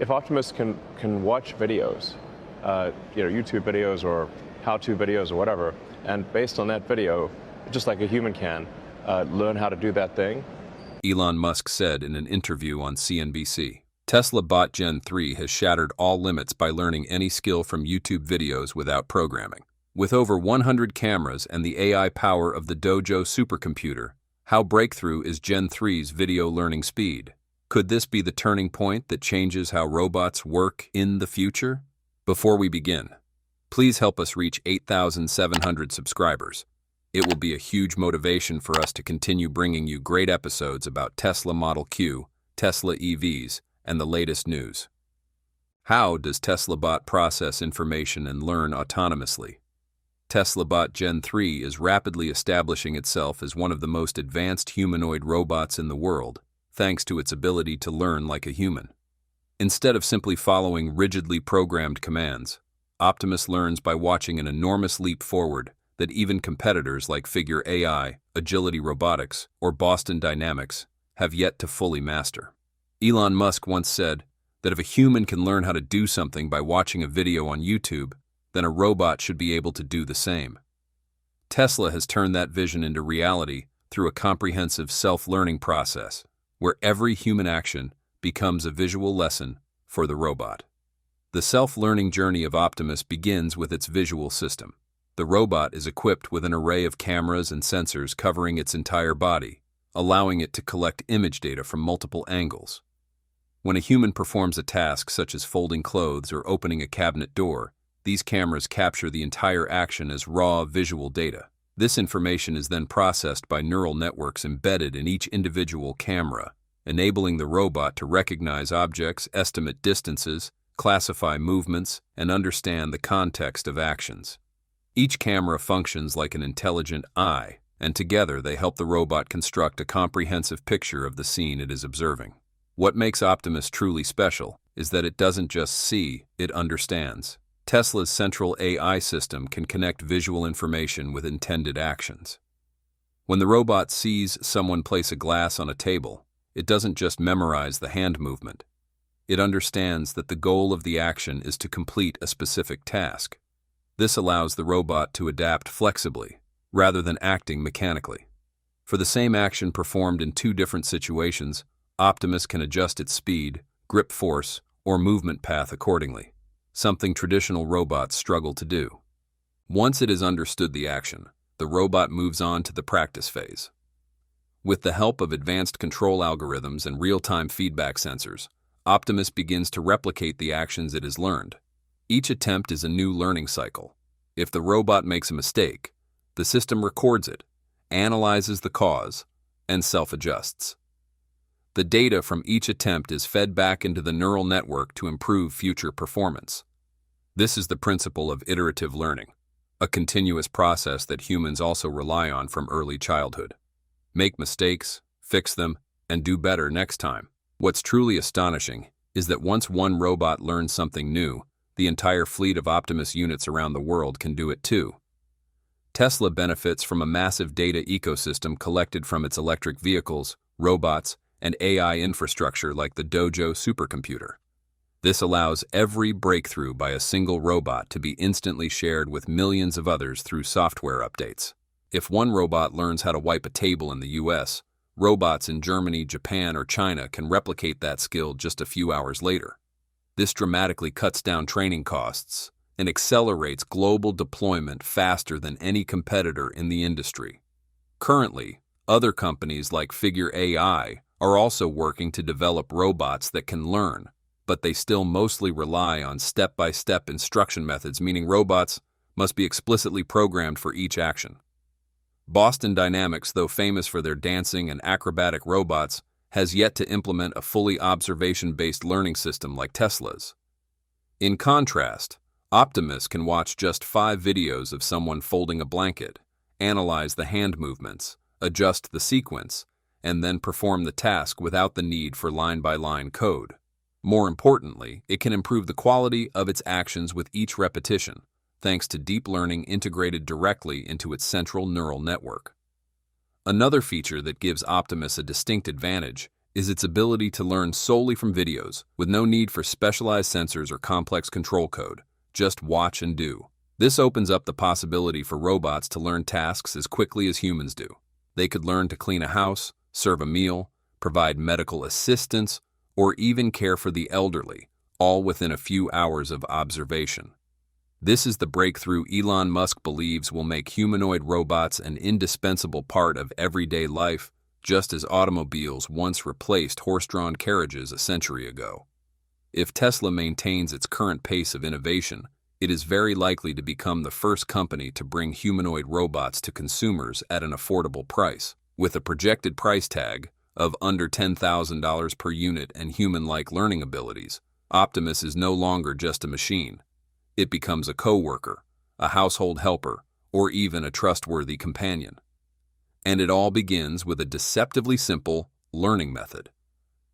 if Optimus can watch videos, YouTube videos or how-to videos or whatever, and based on that video, just like a human can, learn how to do that thing. Elon Musk said in an interview on CNBC, Tesla bot Gen 3 has shattered all limits by learning any skill from YouTube videos without programming. With over 100 cameras and the AI power of the Dojo supercomputer, how breakthrough is Gen 3's video learning speed? Could this be the turning point that changes how robots work in the future? Before we begin, please help us reach 8,700 subscribers. It will be a huge motivation for us to continue bringing you great episodes about Tesla Model Q, Tesla EVs, and the latest news. How does Tesla bot process information and learn autonomously? Tesla bot Gen 3 is rapidly establishing itself as one of the most advanced humanoid robots in the world, thanks to its ability to learn like a human. Instead of simply following rigidly programmed commands, Optimus learns by watching an enormous leap forward that even competitors like Figure AI, Agility Robotics, or Boston Dynamics have yet to fully master. Elon Musk once said that if a human can learn how to do something by watching a video on YouTube, then a robot should be able to do the same. Tesla has turned that vision into reality through a comprehensive self-learning process, where every human action becomes a visual lesson for the robot. The self-learning journey of Optimus begins with its visual system. The robot is equipped with an array of cameras and sensors covering its entire body, allowing it to collect image data from multiple angles. When a human performs a task such as folding clothes or opening a cabinet door, these cameras capture the entire action as raw visual data. This information is then processed by neural networks embedded in each individual camera, enabling the robot to recognize objects, estimate distances, classify movements, and understand the context of actions. Each camera functions like an intelligent eye, and together they help the robot construct a comprehensive picture of the scene it is observing. What makes Optimus truly special is that it doesn't just see, it understands. Tesla's central AI system can connect visual information with intended actions. When the robot sees someone place a glass on a table, it doesn't just memorize the hand movement. It understands that the goal of the action is to complete a specific task. This allows the robot to adapt flexibly, rather than acting mechanically. For the same action performed in two different situations, Optimus can adjust its speed, grip force, or movement path accordingly, something traditional robots struggle to do. Once it has understood the action, the robot moves on to the practice phase. With the help of advanced control algorithms and real-time feedback sensors, Optimus begins to replicate the actions it has learned. Each attempt is a new learning cycle. If the robot makes a mistake, the system records it, analyzes the cause, and self-adjusts. The data from each attempt is fed back into the neural network to improve future performance. This is the principle of iterative learning, a continuous process that humans also rely on from early childhood. Make mistakes, fix them, and do better next time. What's truly astonishing is that once one robot learns something new, the entire fleet of Optimus units around the world can do it too. Tesla benefits from a massive data ecosystem collected from its electric vehicles, robots, and AI infrastructure like the Dojo supercomputer. This allows every breakthrough by a single robot to be instantly shared with millions of others through software updates. If one robot learns how to wipe a table in the US, robots in Germany, Japan, or China can replicate that skill just a few hours later. This dramatically cuts down training costs and accelerates global deployment faster than any competitor in the industry. Currently, other companies like Figure AI are also working to develop robots that can learn, but they still mostly rely on step-by-step instruction methods, meaning robots must be explicitly programmed for each action. Boston Dynamics, though famous for their dancing and acrobatic robots, has yet to implement a fully observation-based learning system like Tesla's. In contrast, Optimus can watch just 5 videos of someone folding a blanket, analyze the hand movements, adjust the sequence, and then perform the task without the need for line-by-line code. More importantly, it can improve the quality of its actions with each repetition, thanks to deep learning integrated directly into its central neural network. Another feature that gives Optimus a distinct advantage is its ability to learn solely from videos, with no need for specialized sensors or complex control code. Just watch and do. This opens up the possibility for robots to learn tasks as quickly as humans do. They could learn to clean a house, serve a meal, provide medical assistance, or even care for the elderly, all within a few hours of observation. This is the breakthrough Elon Musk believes will make humanoid robots an indispensable part of everyday life, just as automobiles once replaced horse-drawn carriages a century ago. If Tesla maintains its current pace of innovation, it is very likely to become the first company to bring humanoid robots to consumers at an affordable price. With a projected price tag of under $10,000 per unit and human-like learning abilities, Optimus is no longer just a machine. It becomes a co-worker, a household helper, or even a trustworthy companion. And it all begins with a deceptively simple learning method.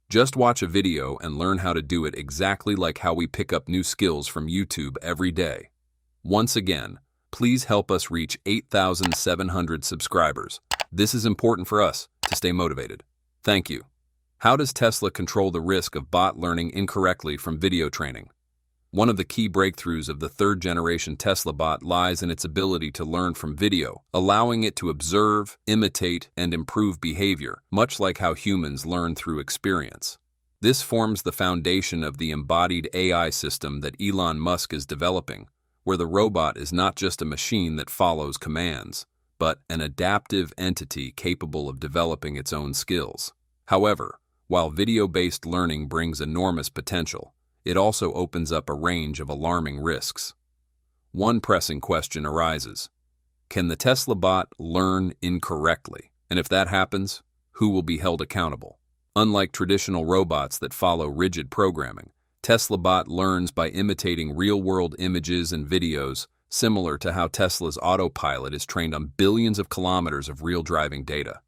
Just watch a video and learn how to do it exactly like how we pick up new skills from YouTube every day. Once again, please help us reach 8,700 subscribers. This is important for us to stay motivated. Thank you. How does Tesla control the risk of bot learning incorrectly from video training? One of the key breakthroughs of the third-generation Tesla bot lies in its ability to learn from video, allowing it to observe, imitate, and improve behavior, much like how humans learn through experience. This forms the foundation of the embodied AI system that Elon Musk is developing, where the robot is not just a machine that follows commands, but an adaptive entity capable of developing its own skills. However, while video-based learning brings enormous potential, it also opens up a range of alarming risks. One pressing question arises: can the Tesla bot learn incorrectly? And if that happens, who will be held accountable? Unlike traditional robots that follow rigid programming, Tesla bot learns by imitating real-world images and videos, similar to how Tesla's autopilot is trained on billions of kilometers of real driving data.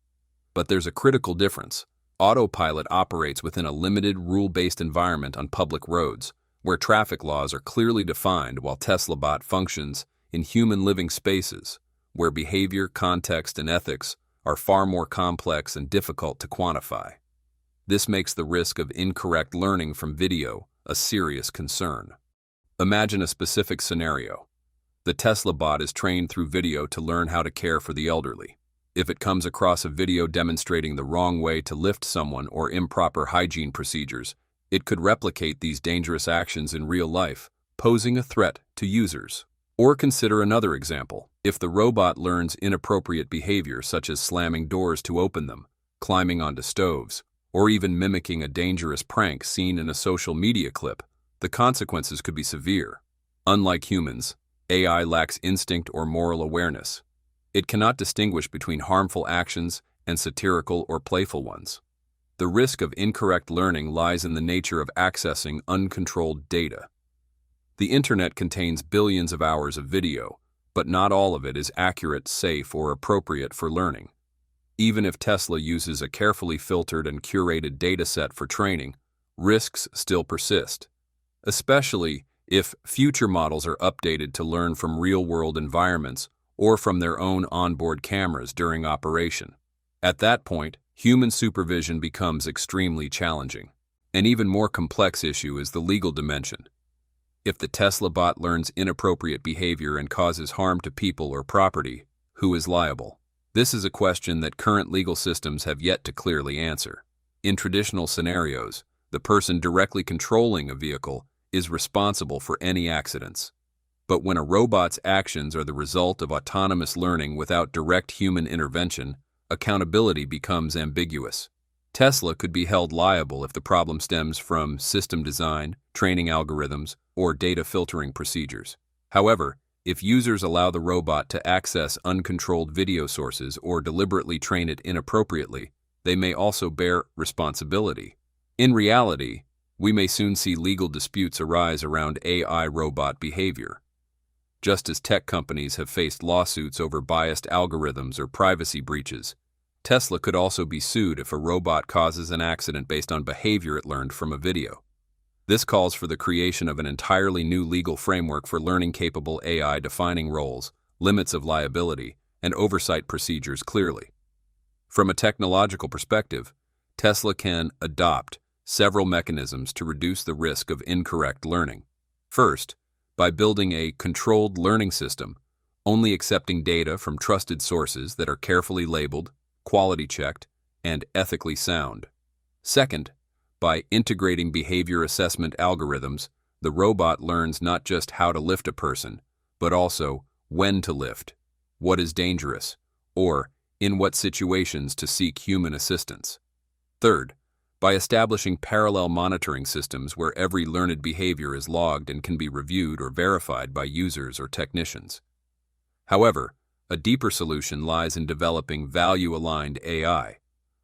But there's a critical difference. Autopilot operates within a limited, rule-based environment on public roads, where traffic laws are clearly defined, while Tesla bot functions in human living spaces, where behavior, context, and ethics are far more complex and difficult to quantify. This makes the risk of incorrect learning from video a serious concern. Imagine a specific scenario. The Tesla bot is trained through video to learn how to care for the elderly. If it comes across a video demonstrating the wrong way to lift someone or improper hygiene procedures, it could replicate these dangerous actions in real life, posing a threat to users. Or consider another example. If the robot learns inappropriate behavior such as slamming doors to open them, climbing onto stoves, or even mimicking a dangerous prank seen in a social media clip, the consequences could be severe. Unlike humans, AI lacks instinct or moral awareness. It cannot distinguish between harmful actions and satirical or playful ones. The risk of incorrect learning lies in the nature of accessing uncontrolled data. The internet contains billions of hours of video, but not all of it is accurate, safe, or appropriate for learning. Even if Tesla uses a carefully filtered and curated dataset for training, risks still persist, especially if future models are updated to learn from real-world environments or from their own onboard cameras during operation. At that point, human supervision becomes extremely challenging. An even more complex issue is the legal dimension. If the Tesla bot learns inappropriate behavior and causes harm to people or property, who is liable? This is a question that current legal systems have yet to clearly answer. In traditional scenarios, the person directly controlling a vehicle is responsible for any accidents. But when a robot's actions are the result of autonomous learning without direct human intervention, accountability becomes ambiguous. Tesla could be held liable if the problem stems from system design, training algorithms, or data filtering procedures. However, if users allow the robot to access uncontrolled video sources or deliberately train it inappropriately, they may also bear responsibility. In reality, we may soon see legal disputes arise around AI robot behavior. Just as tech companies have faced lawsuits over biased algorithms or privacy breaches, Tesla could also be sued if a robot causes an accident based on behavior it learned from a video. This calls for the creation of an entirely new legal framework for learning-capable AI, defining roles, limits of liability, and oversight procedures clearly. From a technological perspective, Tesla can adopt several mechanisms to reduce the risk of incorrect learning. First, by building a controlled learning system, only accepting data from trusted sources that are carefully labeled, quality-checked, and ethically sound. Second, by integrating behavior assessment algorithms, the robot learns not just how to lift a person, but also when to lift, what is dangerous, or in what situations to seek human assistance. Third, by establishing parallel monitoring systems where every learned behavior is logged and can be reviewed or verified by users or technicians. However, a deeper solution lies in developing value-aligned AI,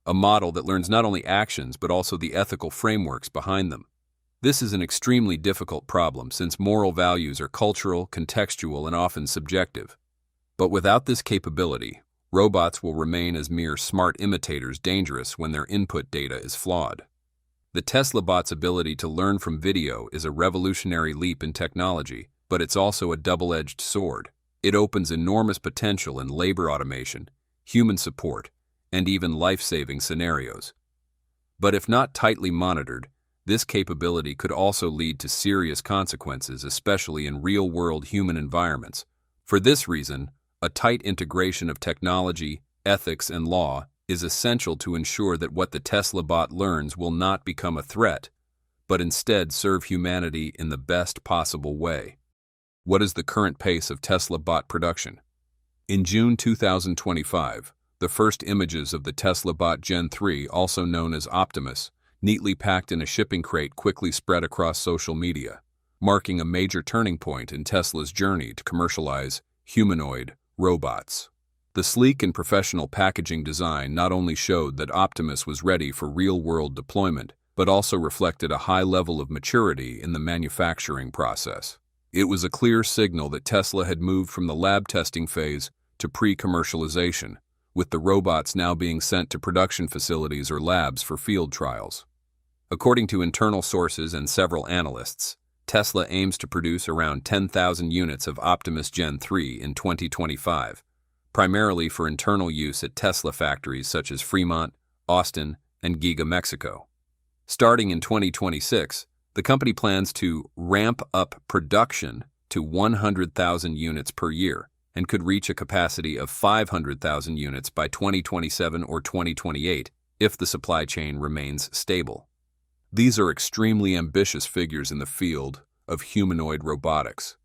a model that learns not only actions but also the ethical frameworks behind them. This is an extremely difficult problem since moral values are cultural, contextual, and often subjective. But without this capability, robots will remain as mere smart imitators, dangerous when their input data is flawed. The Tesla bot's ability to learn from video is a revolutionary leap in technology, but it's also a double-edged sword. It opens enormous potential in labor automation, human support, and even life-saving scenarios. But if not tightly monitored, this capability could also lead to serious consequences, especially in real-world human environments. For this reason, a tight integration of technology, ethics, and law is essential to ensure that what the Tesla bot learns will not become a threat, but instead serve humanity in the best possible way. What is the current pace of Tesla bot production? In June 2025, the first images of the Tesla bot Gen 3, also known as Optimus, neatly packed in a shipping crate, quickly spread across social media, marking a major turning point in Tesla's journey to commercialize humanoid robots. The sleek and professional packaging design not only showed that Optimus was ready for real-world deployment, but also reflected a high level of maturity in the manufacturing process. It was a clear signal that Tesla had moved from the lab testing phase to pre-commercialization, with the robots now being sent to production facilities or labs for field trials. According to internal sources and several analysts, Tesla aims to produce around 10,000 units of Optimus Gen 3 in 2025, primarily for internal use at Tesla factories such as Fremont, Austin, and Giga, Mexico. Starting in 2026, the company plans to ramp up production to 100,000 units per year and could reach a capacity of 500,000 units by 2027 or 2028 if the supply chain remains stable. These are extremely ambitious figures in the field of humanoid robotics,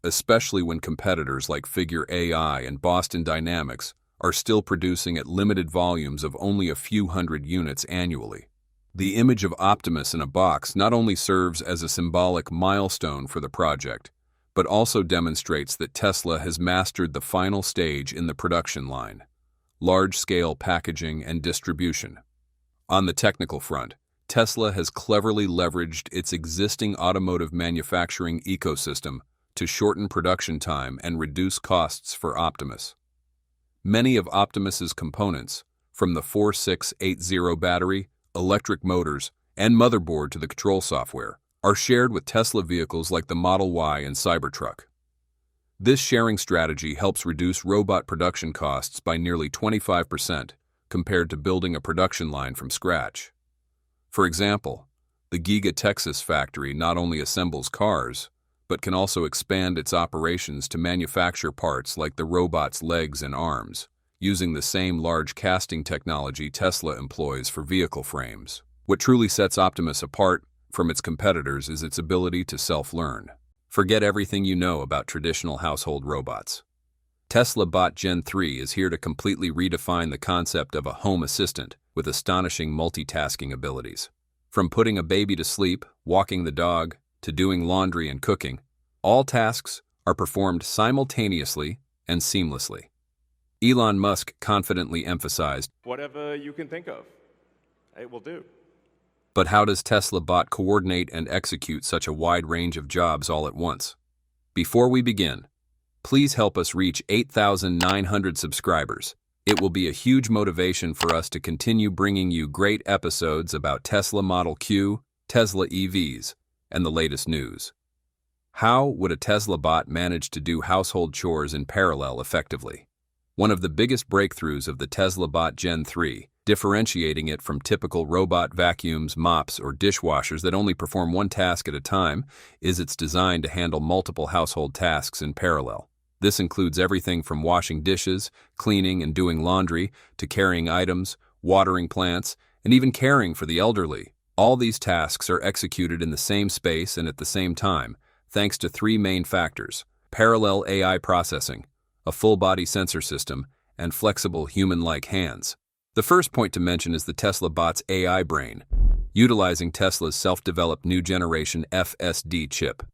especially when competitors like Figure AI and Boston Dynamics are still producing at limited volumes of only a few hundred units annually. The image of Optimus in a box not only serves as a symbolic milestone for the project, but also demonstrates that Tesla has mastered the final stage in the production line: large-scale packaging and distribution. On the technical front, Tesla has cleverly leveraged its existing automotive manufacturing ecosystem to shorten production time and reduce costs for Optimus. Many of Optimus's components, from the 4680 battery, electric motors, and motherboard to the control software, are shared with Tesla vehicles like the Model Y and Cybertruck. This sharing strategy helps reduce robot production costs by nearly 25% compared to building a production line from scratch. For example, the Giga Texas factory not only assembles cars, but can also expand its operations to manufacture parts like the robot's legs and arms, using the same large casting technology Tesla employs for vehicle frames. What truly sets Optimus apart from its competitors is its ability to self-learn. Forget everything you know about traditional household robots. Tesla Bot Gen 3 is here to completely redefine the concept of a home assistant with astonishing multitasking abilities. From putting a baby to sleep, walking the dog, to doing laundry and cooking, all tasks are performed simultaneously and seamlessly. Elon Musk confidently emphasized, Whatever you can think of, it will do. but how does Tesla Bot coordinate and execute such a wide range of jobs all at once? Before we begin, please help us reach 8,900 subscribers. It will be a huge motivation for us to continue bringing you great episodes about Tesla Model Q, Tesla EVs, and the latest news. How would a Tesla bot manage to do household chores in parallel effectively? One of the biggest breakthroughs of the Tesla Bot Gen 3 differentiating it from typical robot vacuums, mops, or dishwashers that only perform one task at a time is its design to handle multiple household tasks in parallel. This includes everything from washing dishes, cleaning and doing laundry, to carrying items, watering plants, and even caring for the elderly. All these tasks are executed in the same space and at the same time, thanks to three main factors: parallel AI processing, a full-body sensor system, and flexible human-like hands. The first point to mention is the Tesla Bot's AI brain, utilizing Tesla's self-developed new generation FSD chip.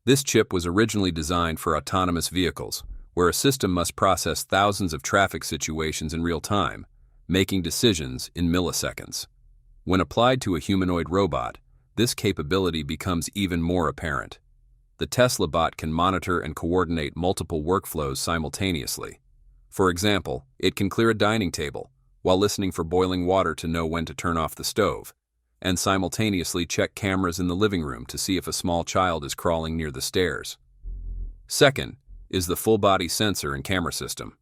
This chip was originally designed for autonomous vehicles, where a system must process thousands of traffic situations in real time, making decisions in milliseconds. When applied to a humanoid robot, this capability becomes even more apparent. The Tesla Bot can monitor and coordinate multiple workflows simultaneously. For example, it can clear a dining table while listening for boiling water to know when to turn off the stove, and simultaneously check cameras in the living room to see if a small child is crawling near the stairs. Second is the full-body sensor and camera system.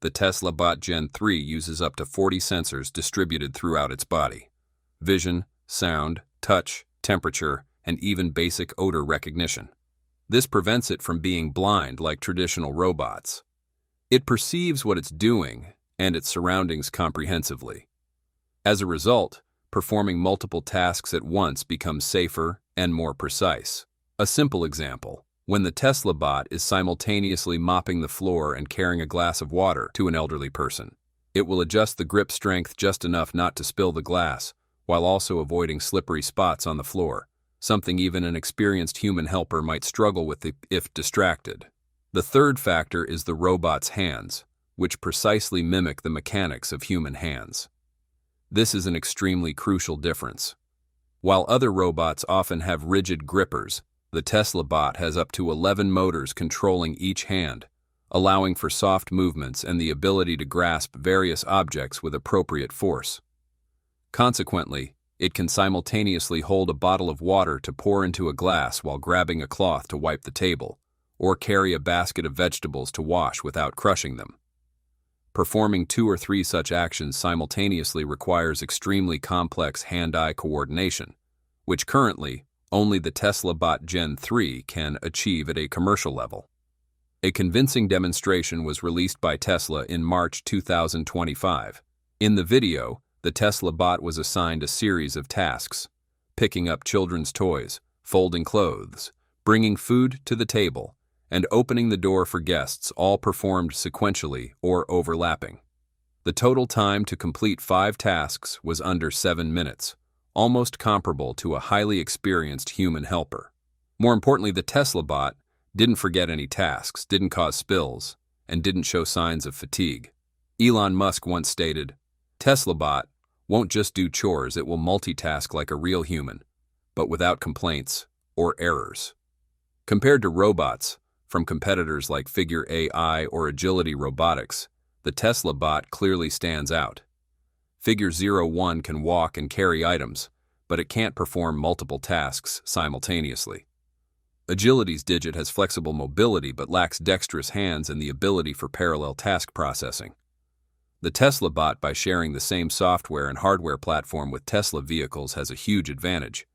The Tesla Bot Gen 3 uses up to 40 sensors distributed throughout its body: vision, sound, touch, temperature, and even basic odor recognition. This prevents it from being blind like traditional robots. It perceives what it's doing and its surroundings comprehensively. As a result, performing multiple tasks at once becomes safer and more precise. A simple example: when the Tesla Bot is simultaneously mopping the floor and carrying a glass of water to an elderly person, it will adjust the grip strength just enough not to spill the glass, while also avoiding slippery spots on the floor, something even an experienced human helper might struggle with if distracted. The third factor is the robot's hands, which precisely mimic the mechanics of human hands. This is an extremely crucial difference. While other robots often have rigid grippers, the Tesla Bot has up to 11 motors controlling each hand, allowing for soft movements and the ability to grasp various objects with appropriate force. Consequently, it can simultaneously hold a bottle of water to pour into a glass while grabbing a cloth to wipe the table, or carry a basket of vegetables to wash without crushing them. Performing 2 or 3 such actions simultaneously requires extremely complex hand-eye coordination, which currently only the Tesla Bot Gen 3 can achieve at a commercial level. A convincing demonstration was released by Tesla in March 2025. In the video, the Tesla Bot was assigned a series of tasks: picking up children's toys, folding clothes, bringing food to the table, and opening the door for guests, all performed sequentially or overlapping. The total time to complete 5 tasks was under 7 minutes, almost comparable to a highly experienced human helper. More importantly, the Tesla Bot didn't forget any tasks, didn't cause spills, and didn't show signs of fatigue. Elon Musk once stated, "Tesla Bot won't just do chores, it will multitask like a real human, but without complaints or errors." Compared to robots from competitors like Figure AI or Agility Robotics, the Tesla Bot clearly stands out. Figure 01 can walk and carry items, but it can't perform multiple tasks simultaneously. Agility's Digit has flexible mobility but lacks dexterous hands and the ability for parallel task processing. The Tesla Bot, by sharing the same software and hardware platform with Tesla vehicles, has a huge advantage: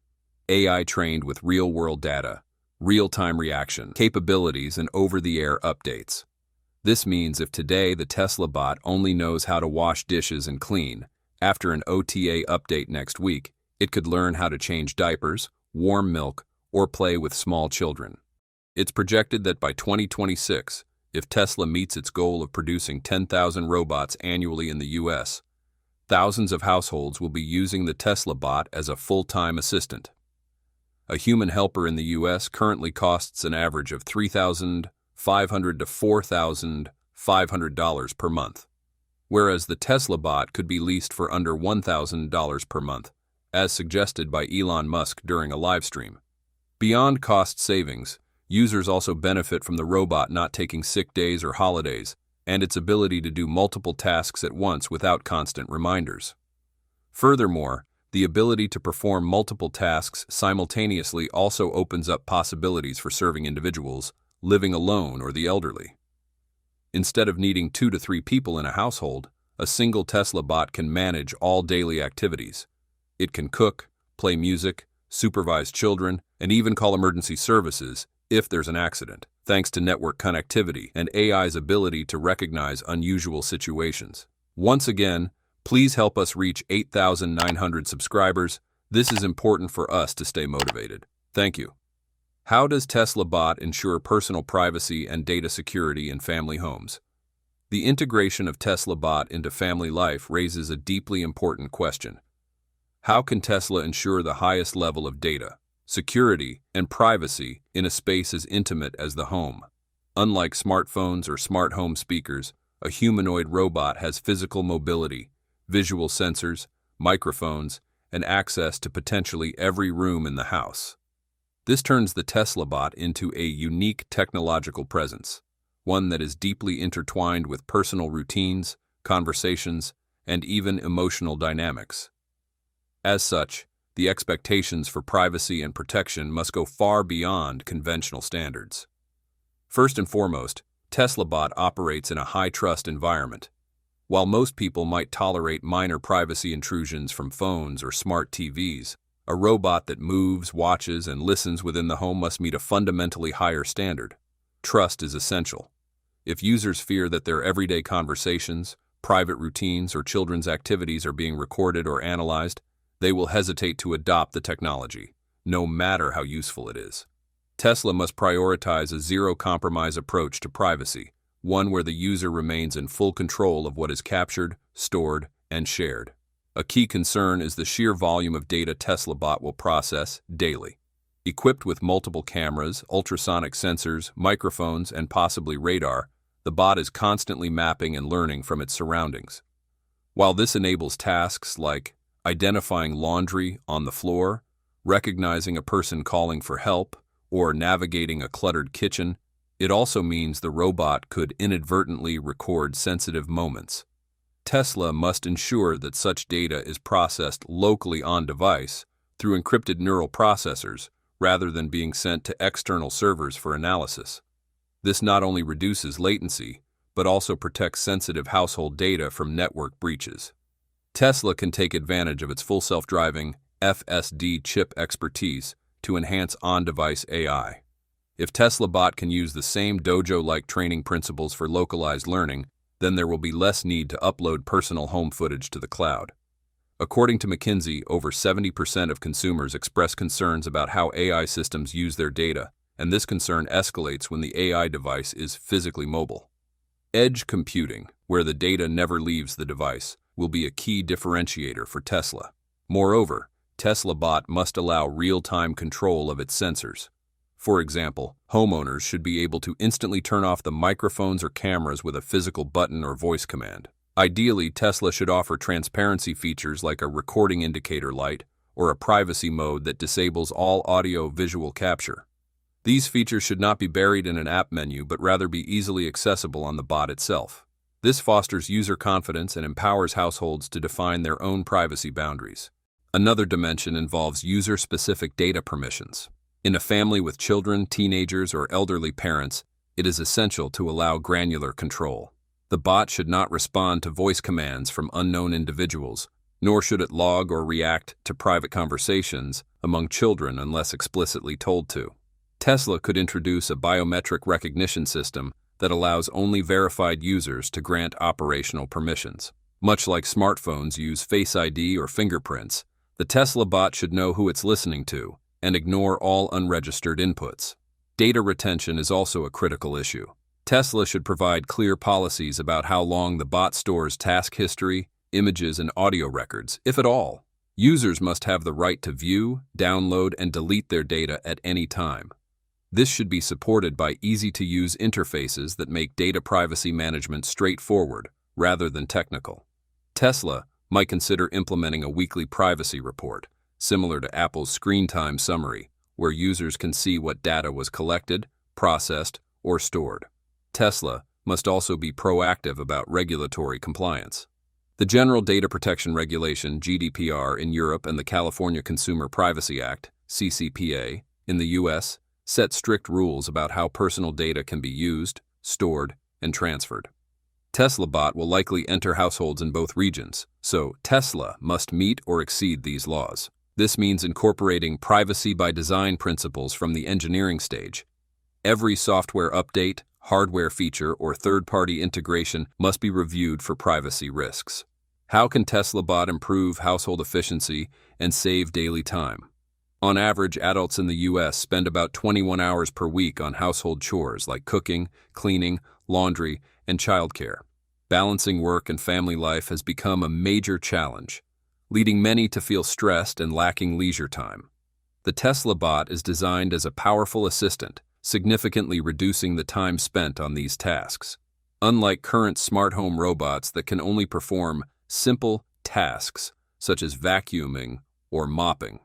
AI trained with real-world data, real-time reaction capabilities, and over-the-air updates. This means if today the Tesla Bot only knows how to wash dishes and clean, after an OTA update next week, it could learn how to change diapers, warm milk, or play with small children. It's projected that by 2026, if Tesla meets its goal of producing 10,000 robots annually in the US, thousands of households will be using the Tesla Bot as a full-time assistant. A human helper in the US currently costs an average of $3,500 to $4,500 per month, whereas the Tesla Bot could be leased for under $1,000 per month, as suggested by Elon Musk during a live stream. Beyond cost savings, users also benefit from the robot not taking sick days or holidays, and its ability to do multiple tasks at once without constant reminders. Furthermore, the ability to perform multiple tasks simultaneously also opens up possibilities for serving individuals living alone or the elderly. Instead of needing 2 to 3 people in a household, a single Tesla bot can manage all daily activities. It can cook, play music, supervise children, and even call emergency services if there's an accident, thanks to network connectivity and AI's ability to recognize unusual situations. Once again, please help us reach 8,900 subscribers. This is important for us to stay motivated. Thank you. How does Tesla Bot ensure personal privacy and data security in family homes? The integration of Tesla Bot into family life raises a deeply important question. How can Tesla ensure the highest level of data, security, and privacy in a space as intimate as the home? Unlike smartphones or smart home speakers, a humanoid robot has physical mobility, visual sensors, microphones, and access to potentially every room in the house. This turns the Tesla Bot into a unique technological presence, one that is deeply intertwined with personal routines, conversations, and even emotional dynamics. As such, the expectations for privacy and protection must go far beyond conventional standards. First and foremost, Tesla Bot operates in a high-trust environment. While most people might tolerate minor privacy intrusions from phones or smart TVs, a robot that moves, watches, and listens within the home must meet a fundamentally higher standard. Trust is essential. If users fear that their everyday conversations, private routines, or children's activities are being recorded or analyzed, they will hesitate to adopt the technology, no matter how useful it is. Tesla must prioritize a zero-compromise approach to privacy, one where the user remains in full control of what is captured, stored, and shared. A key concern is the sheer volume of data Tesla Bot will process daily. Equipped with multiple cameras, ultrasonic sensors, microphones, and possibly radar, the bot is constantly mapping and learning from its surroundings. While this enables tasks like identifying laundry on the floor, recognizing a person calling for help, or navigating a cluttered kitchen, it also means the robot could inadvertently record sensitive moments. Tesla must ensure that such data is processed locally on-device through encrypted neural processors rather than being sent to external servers for analysis. This not only reduces latency, but also protects sensitive household data from network breaches. Tesla can take advantage of its full self-driving FSD chip expertise to enhance on-device AI. If Tesla Bot can use the same Dojo-like training principles for localized learning, then there will be less need to upload personal home footage to the cloud. According to McKinsey, over 70% of consumers express concerns about how AI systems use their data, and this concern escalates when the AI device is physically mobile. Edge computing, where the data never leaves the device, will be a key differentiator for Tesla. Moreover, Tesla Bot must allow real-time control of its sensors. For example, homeowners should be able to instantly turn off the microphones or cameras with a physical button or voice command. Ideally, Tesla should offer transparency features like a recording indicator light or a privacy mode that disables all audio-visual capture. These features should not be buried in an app menu but rather be easily accessible on the bot itself. This fosters user confidence and empowers households to define their own privacy boundaries. Another dimension involves user-specific data permissions. In a family with children, teenagers, or elderly parents, it is essential to allow granular control. The bot should not respond to voice commands from unknown individuals, nor should it log or react to private conversations among children unless explicitly told to. Tesla could introduce a biometric recognition system that allows only verified users to grant operational permissions. Much like smartphones use Face ID or fingerprints, the Tesla bot should know who it's listening to and ignore all unregistered inputs. Data retention is also a critical issue. Tesla should provide clear policies about how long the bot stores task history, images, and audio records, if at all. Users must have the right to view, download, and delete their data at any time. This should be supported by easy-to-use interfaces that make data privacy management straightforward rather than technical. Tesla might consider implementing a weekly privacy report, similar to Apple's Screen Time Summary, where users can see what data was collected, processed, or stored. Tesla must also be proactive about regulatory compliance. The General Data Protection Regulation (GDPR) in Europe and the California Consumer Privacy Act (CCPA) in the U.S. set strict rules about how personal data can be used, stored, and transferred. Tesla Bot will likely enter households in both regions, so Tesla must meet or exceed these laws. This means incorporating privacy by design principles from the engineering stage. Every software update, hardware feature, or third-party integration must be reviewed for privacy risks. How can Tesla Bot improve household efficiency and save daily time? On average, adults in the U.S. spend about 21 hours per week on household chores like cooking, cleaning, laundry, and childcare. Balancing work and family life has become a major challenge, leading many to feel stressed and lacking leisure time. The Tesla Bot is designed as a powerful assistant, significantly reducing the time spent on these tasks. Unlike current smart home robots that can only perform simple tasks such as vacuuming or mopping,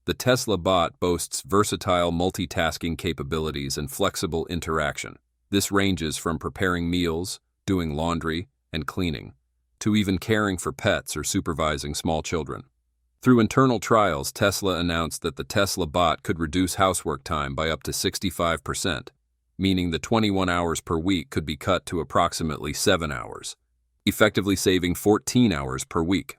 the Tesla Bot boasts versatile multitasking capabilities and flexible interaction. This ranges from preparing meals, doing laundry, and cleaning, to even caring for pets or supervising small children. Through internal trials, Tesla announced that the Tesla Bot could reduce housework time by up to 65%, meaning the 21 hours per week could be cut to approximately 7 hours, effectively saving 14 hours per week.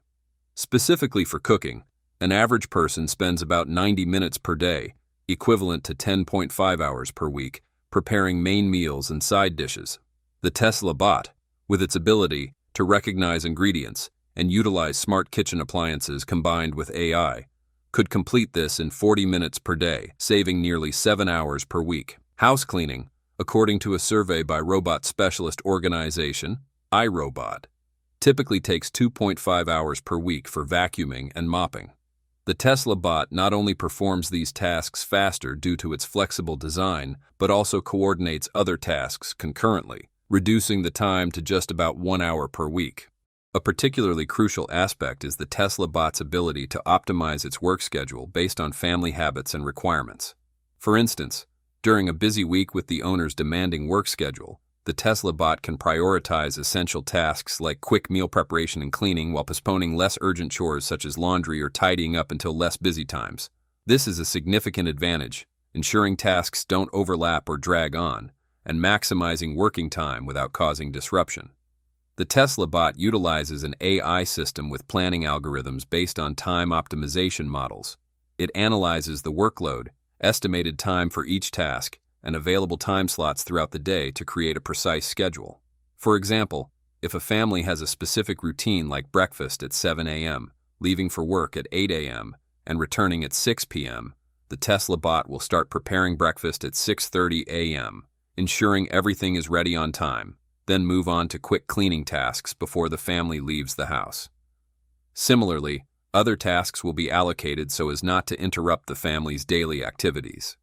Specifically for cooking, an average person spends about 90 minutes per day, equivalent to 10.5 hours per week, preparing main meals and side dishes. The Tesla Bot, with its ability to recognize ingredients and utilize smart kitchen appliances combined with AI, could complete this in 40 minutes per day, saving nearly 7 hours per week. House cleaning, according to a survey by robot specialist organization, iRobot, typically takes 2.5 hours per week for vacuuming and mopping. The Tesla Bot not only performs these tasks faster due to its flexible design, but also coordinates other tasks concurrently, reducing the time to just about 1 hour per week. A particularly crucial aspect is the Tesla Bot's ability to optimize its work schedule based on family habits and requirements. For instance, during a busy week with the owner's demanding work schedule, the Tesla Bot can prioritize essential tasks like quick meal preparation and cleaning while postponing less urgent chores such as laundry or tidying up until less busy times. This is a significant advantage, ensuring tasks don't overlap or drag on, and maximizing working time without causing disruption. The Tesla Bot utilizes an AI system with planning algorithms based on time optimization models. It analyzes the workload, estimated time for each task, and available time slots throughout the day to create a precise schedule. For example, if a family has a specific routine like breakfast at 7 a.m., leaving for work at 8 a.m., and returning at 6 p.m., the Tesla Bot will start preparing breakfast at 6:30 a.m., ensuring everything is ready on time, then move on to quick cleaning tasks before the family leaves the house. Similarly, other tasks will be allocated so as not to interrupt the family's daily activities.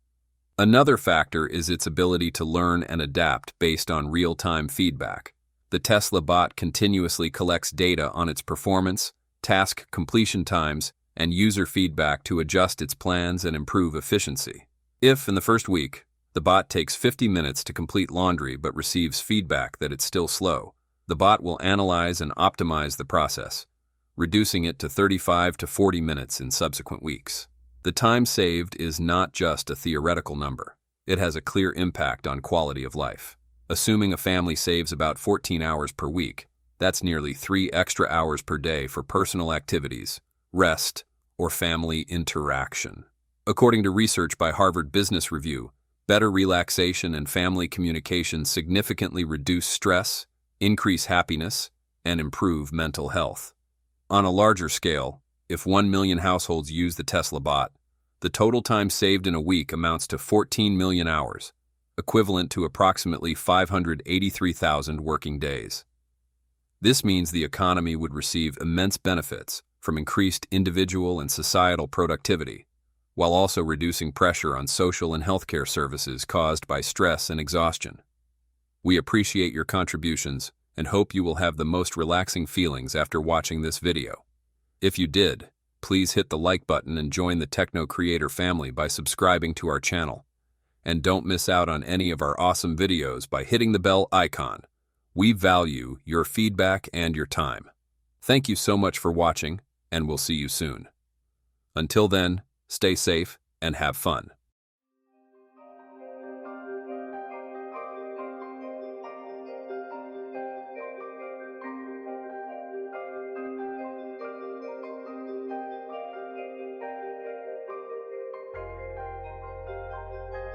Another factor is its ability to learn and adapt based on real-time feedback. The Tesla Bot continuously collects data on its performance, task completion times, and user feedback to adjust its plans and improve efficiency. If, in the first week, the bot takes 50 minutes to complete laundry but receives feedback that it's still slow, the bot will analyze and optimize the process, reducing it to 35 to 40 minutes in subsequent weeks. The time saved is not just a theoretical number. It has a clear impact on quality of life. Assuming a family saves about 14 hours per week, that's nearly 3 extra hours per day for personal activities, rest, or family interaction. According to research by Harvard Business Review, better relaxation and family communication significantly reduce stress, increase happiness, and improve mental health. On a larger scale, if 1 million households use the Tesla Bot, the total time saved in a week amounts to 14 million hours, equivalent to approximately 583,000 working days. This means the economy would receive immense benefits from increased individual and societal productivity, while also reducing pressure on social and healthcare services caused by stress and exhaustion. We appreciate your contributions and hope you will have the most relaxing feelings after watching this video. If you did, please hit the like button and join the Techno Creator family by subscribing to our channel. And don't miss out on any of our awesome videos by hitting the bell icon. We value your feedback and your time. Thank you so much for watching, and we'll see you soon. Until then, stay safe and have fun.